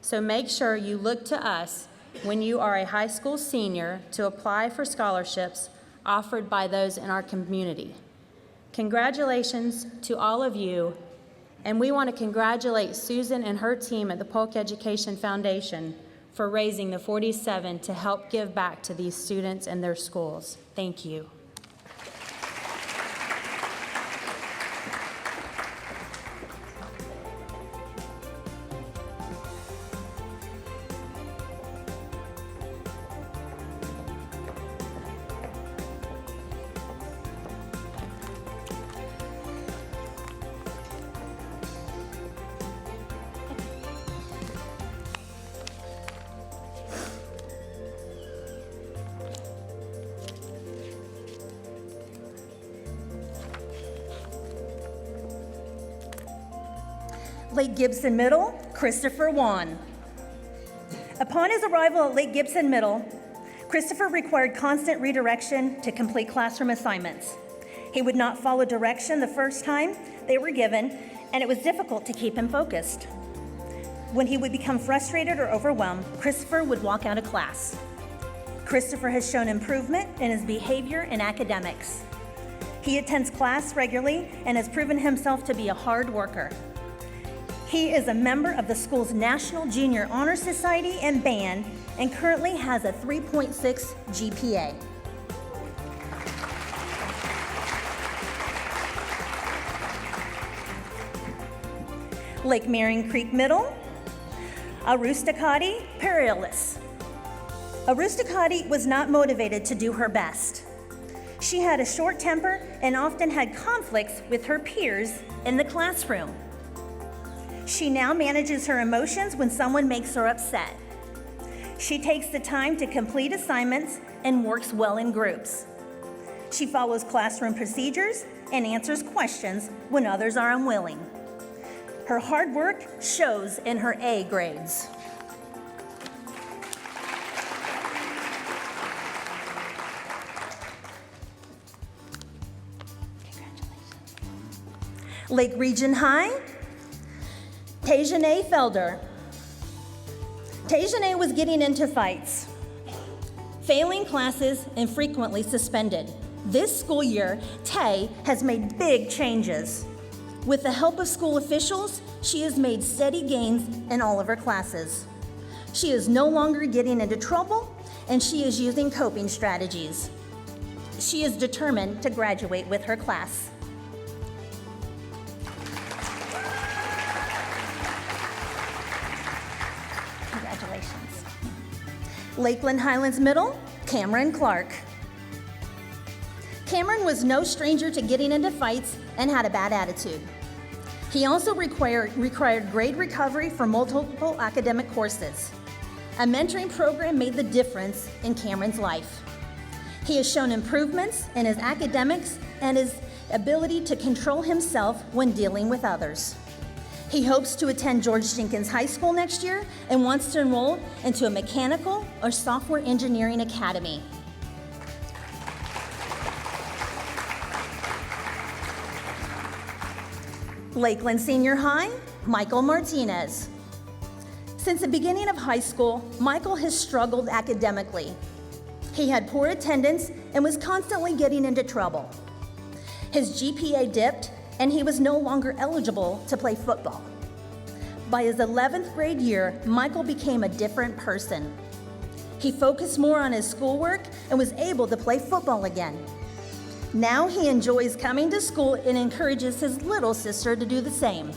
So make sure you look to us when you are a high school senior to apply for scholarships offered by those in our community. Congratulations to all of you, and we want to congratulate Susan and her team at the Polk Education Foundation for raising the 47 to help give back to these students and their schools. Thank you. Lake Gibson Middle, Christopher Wan. Upon his arrival at Lake Gibson Middle, Christopher required constant redirection to complete classroom assignments. He would not follow direction the first time they were given, and it was difficult to keep him focused. When he would become frustrated or overwhelmed, Christopher would walk out of class. Christopher has shown improvement in his behavior and academics. He attends class regularly and has proven himself to be a hard worker. He is a member of the school's National Junior Honor Society and band and currently has a 3.6 GPA. Lake Marion Creek Middle, Arustacati Perilous. Arustacati was not motivated to do her best. She had a short temper and often had conflicts with her peers in the classroom. She now manages her emotions when someone makes her upset. She takes the time to complete assignments and works well in groups. She follows classroom procedures and answers questions when others are unwilling. Her hard work shows in her A grades. Congratulations. Lake Region High, Tache Felder. Tache was getting into fights, failing classes, and frequently suspended. This school year, Tay has made big changes. With the help of school officials, she has made steady gains in all of her classes. She is no longer getting into trouble, and she is using coping strategies. She is determined to graduate with her class. Congratulations. Lakeland Highlands Middle, Cameron Clark. Cameron was no stranger to getting into fights and had a bad attitude. He also required grade recovery for multiple academic courses. A mentoring program made the difference in Cameron's life. He has shown improvements in his academics and his ability to control himself when dealing with others. He hopes to attend George Jenkins High School next year and wants to enroll into a mechanical or software engineering academy. Lakeland Senior High, Michael Martinez. Since the beginning of high school, Michael has struggled academically. He had poor attendance and was constantly getting into trouble. His GPA dipped, and he was no longer eligible to play football. By his 11th grade year, Michael became a different person. He focused more on his schoolwork and was able to play football again. Now he enjoys coming to school and encourages his little sister to do the same.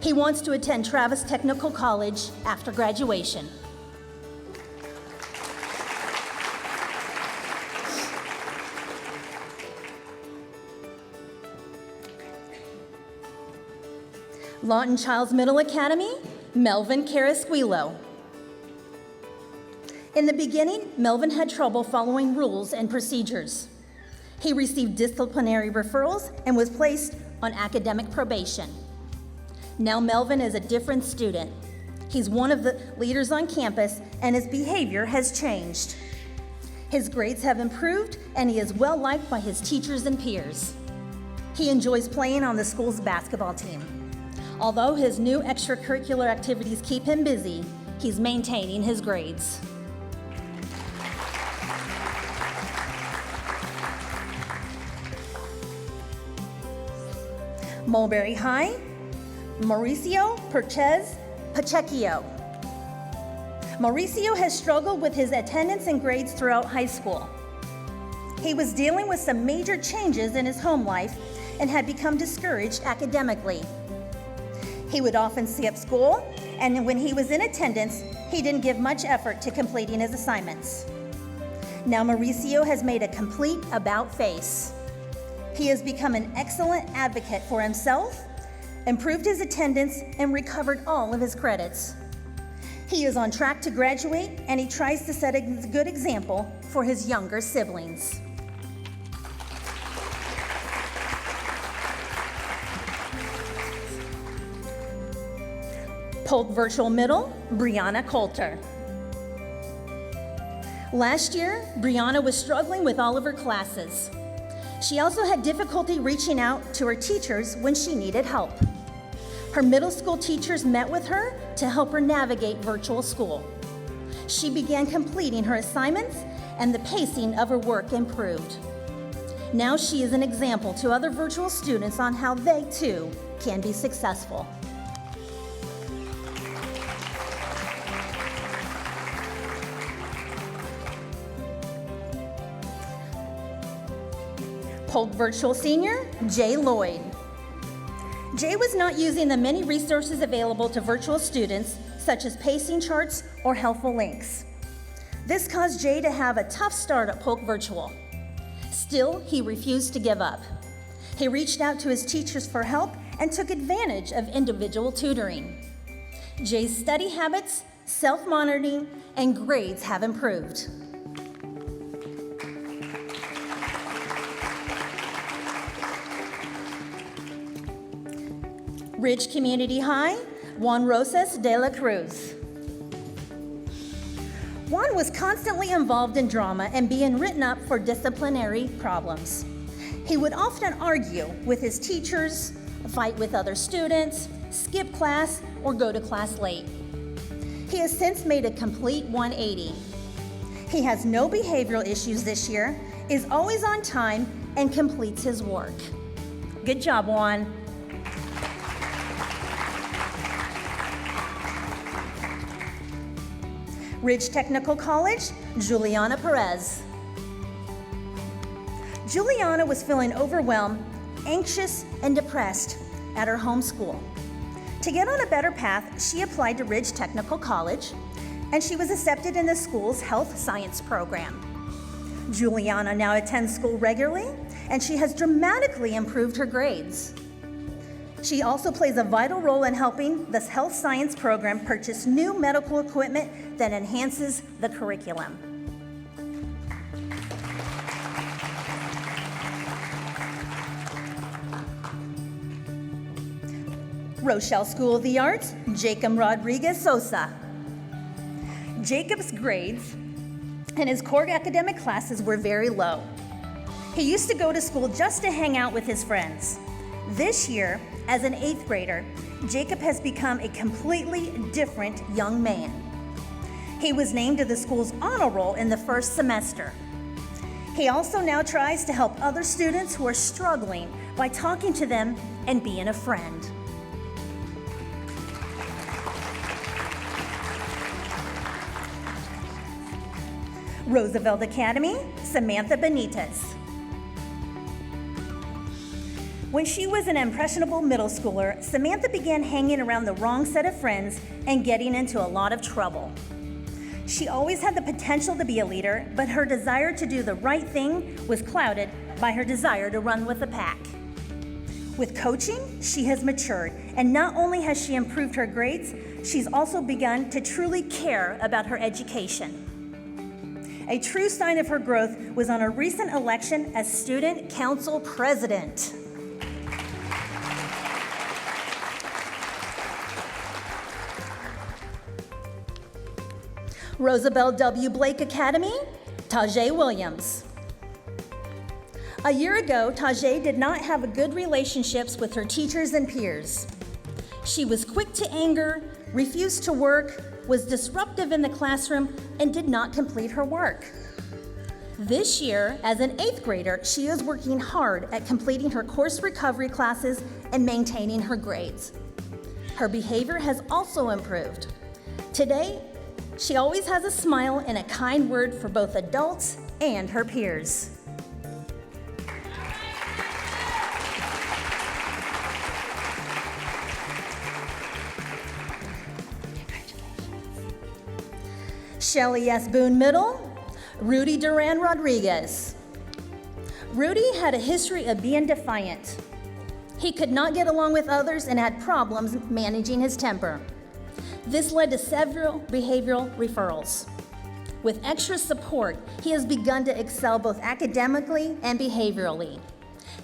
He wants to attend Travis Technical College after graduation. Lawton Childs Middle Academy, Melvin Carrasquillo. In the beginning, Melvin had trouble following rules and procedures. He received disciplinary referrals and was placed on academic probation. Now Melvin is a different student. He's one of the leaders on campus, and his behavior has changed. His grades have improved, and he is well liked by his teachers and peers. He enjoys playing on the school's basketball team. Although his new extracurricular activities keep him busy, he's maintaining his grades. Mulberry High, Mauricio Pacheco. Mauricio has struggled with his attendance and grades throughout high school. He was dealing with some major changes in his home life and had become discouraged academically. He would often skip school, and when he was in attendance, he didn't give much effort to completing his assignments. Now Mauricio has made a complete about-face. He has become an excellent advocate for himself, improved his attendance, and recovered all of his credits. He is on track to graduate, and he tries to set a good example for his younger siblings. Polk Virtual Middle, Brianna Coulter. Last year, Brianna was struggling with all of her classes. She also had difficulty reaching out to her teachers when she needed help. Her middle school teachers met with her to help her navigate virtual school. She began completing her assignments, and the pacing of her work improved. Now she is an example to other virtual students on how they too can be successful. Polk Virtual Senior, Jay Lloyd. Jay was not using the many resources available to virtual students, such as pacing charts or helpful links. This caused Jay to have a tough start at Polk Virtual. Still, he refused to give up. He reached out to his teachers for help and took advantage of individual tutoring. Jay's study habits, self-monitoring, and grades have improved. Ridge Community High, Juan Rosas de la Cruz. Juan was constantly involved in drama and being written up for disciplinary problems. He would often argue with his teachers, fight with other students, skip class, or go to class late. He has since made a complete 180. He has no behavioral issues this year, is always on time, and completes his work. Good job, Juan. Ridge Technical College, Juliana Perez. Juliana was feeling overwhelmed, anxious, and depressed at her home school. To get on a better path, she applied to Ridge Technical College, and she was accepted in the school's health science program. Juliana now attends school regularly, and she has dramatically improved her grades. She also plays a vital role in helping the health science program purchase new medical equipment that enhances the curriculum. Rochelle School of the Arts, Jacob Rodriguez Sosa. Jacob's grades in his core academic classes were very low. He used to go to school just to hang out with his friends. This year, as an 8th grader, Jacob has become a completely different young man. He was named to the school's honor roll in the first semester. He also now tries to help other students who are struggling by talking to them and being a friend. Roosevelt Academy, Samantha Benitez. When she was an impressionable middle schooler, Samantha began hanging around the wrong set of friends and getting into a lot of trouble. She always had the potential to be a leader, but her desire to do the right thing was clouded by her desire to run with the pack. With coaching, she has matured, and not only has she improved her grades, she's also begun to truly care about her education. A true sign of her growth was on her recent election as student council president. Roosevelt W. Blake Academy, Tache Williams. A year ago, Tache did not have good relationships with her teachers and peers. She was quick to anger, refused to work, was disruptive in the classroom, and did not complete her work. This year, as an 8th grader, she is working hard at completing her course recovery classes and maintaining her grades. Her behavior has also improved. Today, She always has a smile and a kind word for both adults and her peers. Shelley S. Boone Middle, Rudy Duran Rodriguez. Rudy had a history of being defiant. He could not get along with others and had problems managing his temper. This led to several behavioral referrals. With extra support, he has begun to excel both academically and behaviorally.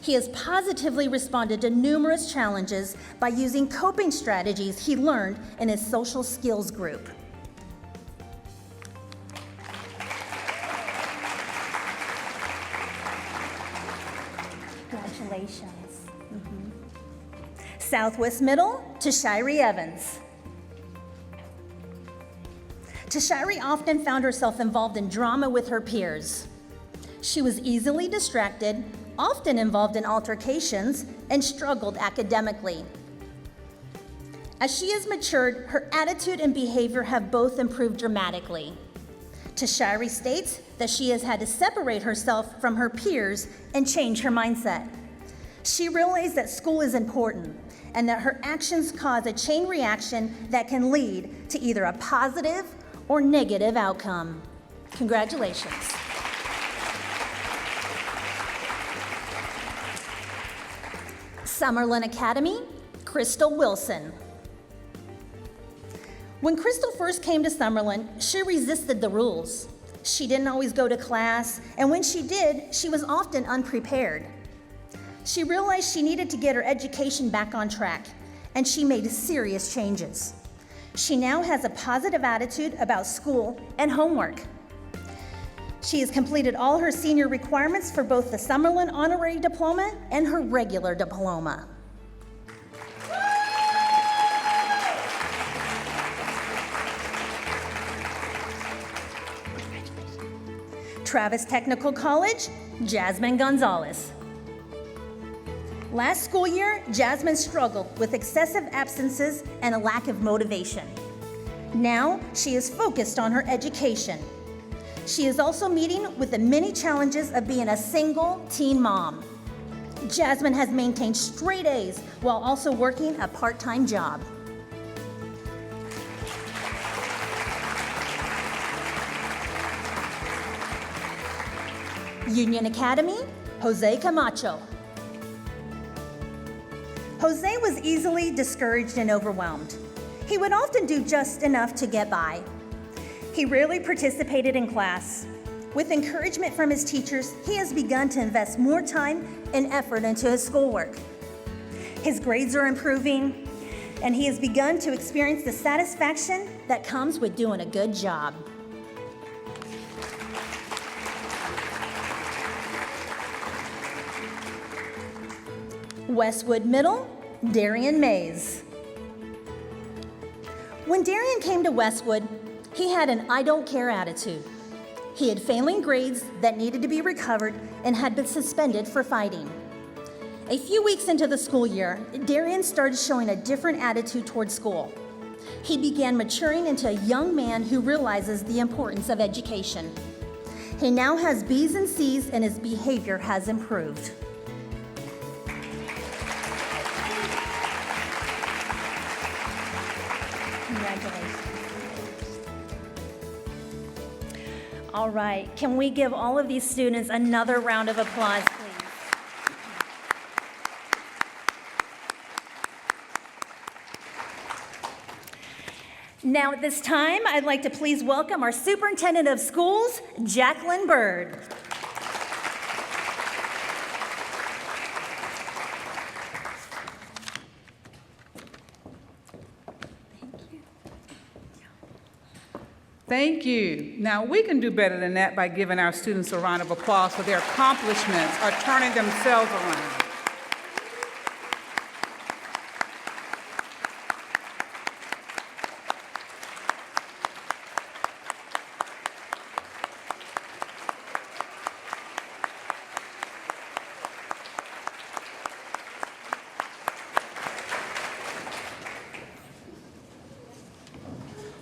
He has positively responded to numerous challenges by using coping strategies he learned in his social skills group. Congratulations. Southwest Middle, Tashiri Evans. Tashiri often found herself involved in drama with her peers. She was easily distracted, often involved in altercations, and struggled academically. As she has matured, her attitude and behavior have both improved dramatically. Tashiri states that she has had to separate herself from her peers and change her mindset. She realized that school is important and that her actions cause a chain reaction that can lead to either a positive or negative outcome. Congratulations. Summerlin Academy, Crystal Wilson. When Crystal first came to Summerlin, she resisted the rules. She didn't always go to class, and when she did, she was often unprepared. She realized she needed to get her education back on track, and she made serious changes. She now has a positive attitude about school and homework. She has completed all her senior requirements for both the Summerlin Honorary Diploma and her regular diploma. Travis Technical College, Jasmine Gonzalez. Last school year, Jasmine struggled with excessive absences and a lack of motivation. Now, she is focused on her education. She is also meeting with the many challenges of being a single teen mom. Jasmine has maintained straight A's while also working a part-time job. Union Academy, Jose Camacho. Jose was easily discouraged and overwhelmed. He would often do just enough to get by. He rarely participated in class. With encouragement from his teachers, he has begun to invest more time and effort into his schoolwork. His grades are improving, and he has begun to experience the satisfaction that comes with doing a good job. Westwood Middle, Darian Mays. When Darian came to Westwood, he had an I don't care attitude. He had failing grades that needed to be recovered and had been suspended for fighting. A few weeks into the school year, Darian started showing a different attitude toward school. He began maturing into a young man who realizes the importance of education. He now has B's and C's, and his behavior has improved. Congratulations. All right, can we give all of these students another round of applause, please? Now at this time, I'd like to please welcome our Superintendent of Schools, Jacqueline Byrd. Thank you. Now, we can do better than that by giving our students a round of applause for their accomplishments or turning themselves around.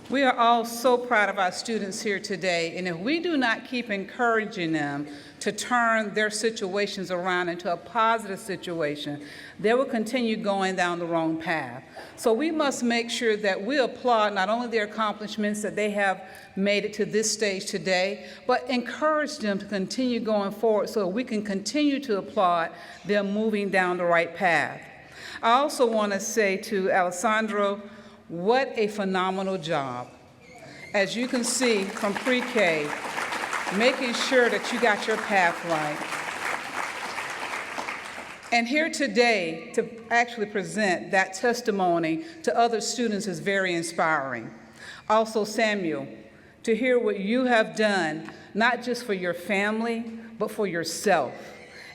We are all so proud of our students here today, and if we do not keep encouraging them to turn their situations around into a positive situation, they will continue going down the wrong path. So we must make sure that we applaud not only their accomplishments that they have made it to this stage today, but encourage them to continue going forward so we can continue to applaud them moving down the right path. I also want to say to Alejandra, what a phenomenal job. As you can see from pre-K, making sure that you got your path right. And here today to actually present that testimony to other students is very inspiring. Also, Samuel, to hear what you have done, not just for your family, but for yourself,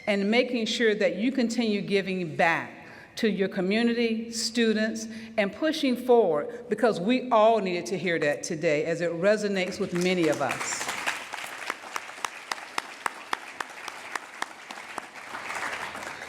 and making sure that you continue giving back to your community, students, and pushing forward, because we all needed to hear that today as it resonates with many of us.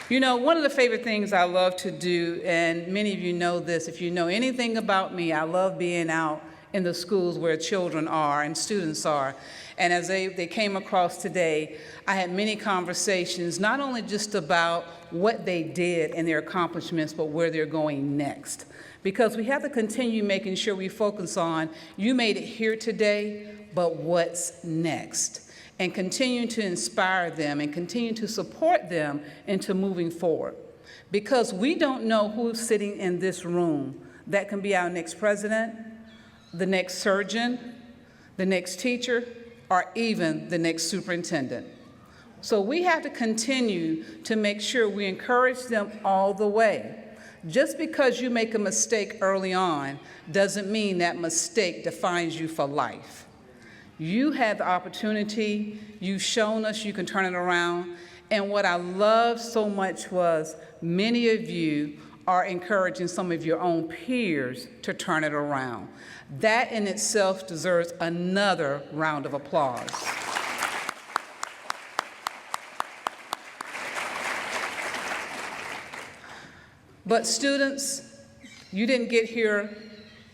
You know, one of the favorite things I love to do, and many of you know this, if you know anything about me, I love being out in the schools where children are and students are. And as they came across today, I had many conversations, not only just about what they did and their accomplishments, but where they're going next. Because we have to continue making sure we focus on, you made it here today, but what's next? And continue to inspire them and continue to support them into moving forward. Because we don't know who's sitting in this room. That can be our next president, the next surgeon, the next teacher, or even the next superintendent. So we have to continue to make sure we encourage them all the way. Just because you make a mistake early on doesn't mean that mistake defines you for life. You had the opportunity, you've shown us you can turn it around, and what I loved so much was many of you are encouraging some of your own peers to turn it around. That in itself deserves another round of applause. But students, you didn't get here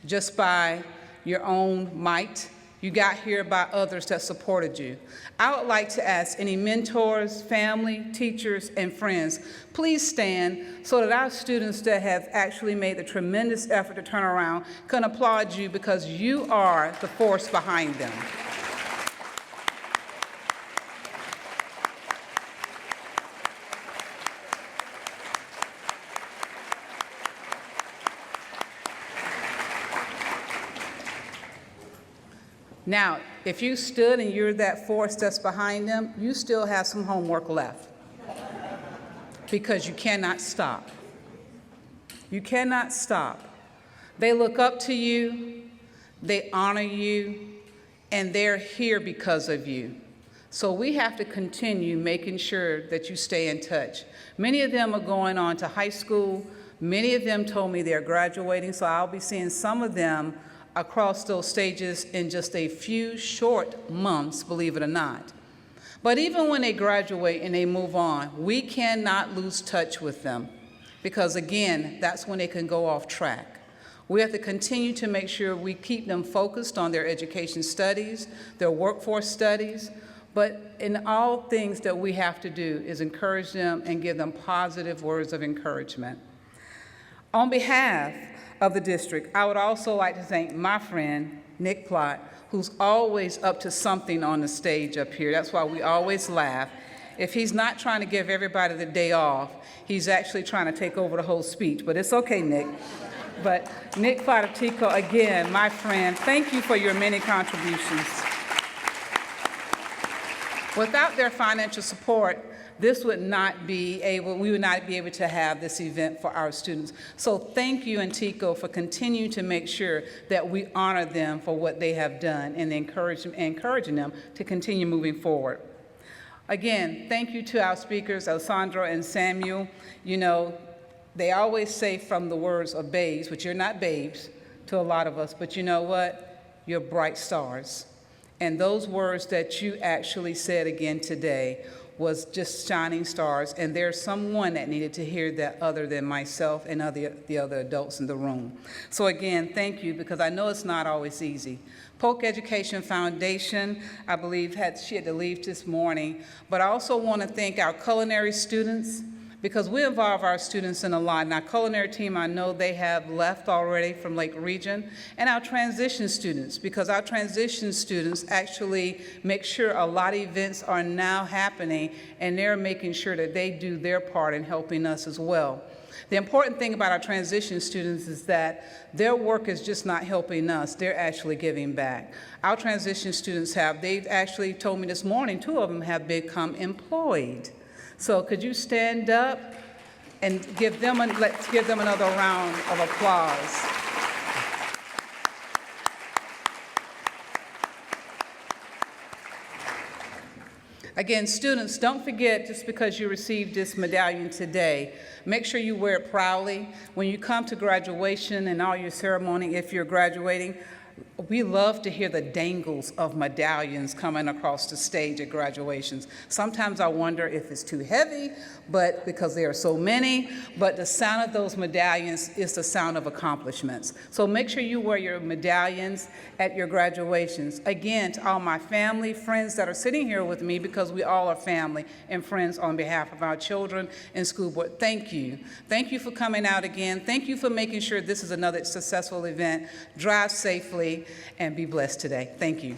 just by your own might. You got here by others that supported you. I would like to ask any mentors, family, teachers, and friends, please stand so that our students that have actually made the tremendous effort to turn around can applaud you, because you are the force behind them. Now, if you stood and you're that force that's behind them, you still have some homework left, because you cannot stop. You cannot stop. They look up to you, they honor you, and they're here because of you. So we have to continue making sure that you stay in touch. Many of them are going on to high school. Many of them told me they're graduating, so I'll be seeing some of them across those stages in just a few short months, believe it or not. But even when they graduate and they move on, we cannot lose touch with them, because again, that's when they can go off track. We have to continue to make sure we keep them focused on their education studies, their workforce studies, but in all things that we have to do is encourage them and give them positive words of encouragement. On behalf of the district, I would also like to thank my friend, Nick Plott, who's always up to something on the stage up here. That's why we always laugh. If he's not trying to give everybody the day off, he's actually trying to take over the whole speech, but it's okay, Nick. But Nick Plott of Tico, again, my friend, thank you for your many contributions. Without their financial support, we would not be able to have this event for our students. So thank you, Antico, for continuing to make sure that we honor them for what they have done and encouraging them to continue moving forward. Again, thank you to our speakers, Alejandra and Samuel. You know, they always say from the words of babes, but you're not babes to a lot of us, but you know what? You're bright stars. And those words that you actually said again today was just shining stars, and there's someone that needed to hear that other than myself and the other adults in the room. So again, thank you, because I know it's not always easy. Polk Education Foundation, I believe she had to leave this morning, but I also want to thank our culinary students, because we involve our students in a lot. And our culinary team, I know they have left already from Lake Region, and our transition students, because our transition students actually make sure a lot of events are now happening, and they're making sure that they do their part in helping us as well. The important thing about our transition students is that their work is just not helping us, they're actually giving back. Our transition students they've actually told me this morning, 2 of them have become employed. So could you stand up and let's give them another round of applause. Again, students, don't forget, just because you received this medallion today, make sure you wear it proudly. When you come to graduation and all your ceremony, if you're graduating, we love to hear the dangles of medallions coming across the stage at graduations. Sometimes I wonder if it's too heavy, but because there are so many, but the sound of those medallions is the sound of accomplishments. So make sure you wear your medallions at your graduations. Again, to all my family, friends that are sitting here with me, because we all are family and friends on behalf of our children and school board, thank you. Thank you for coming out again. Thank you for making sure this is another successful event. Drive safely and be blessed today. Thank you.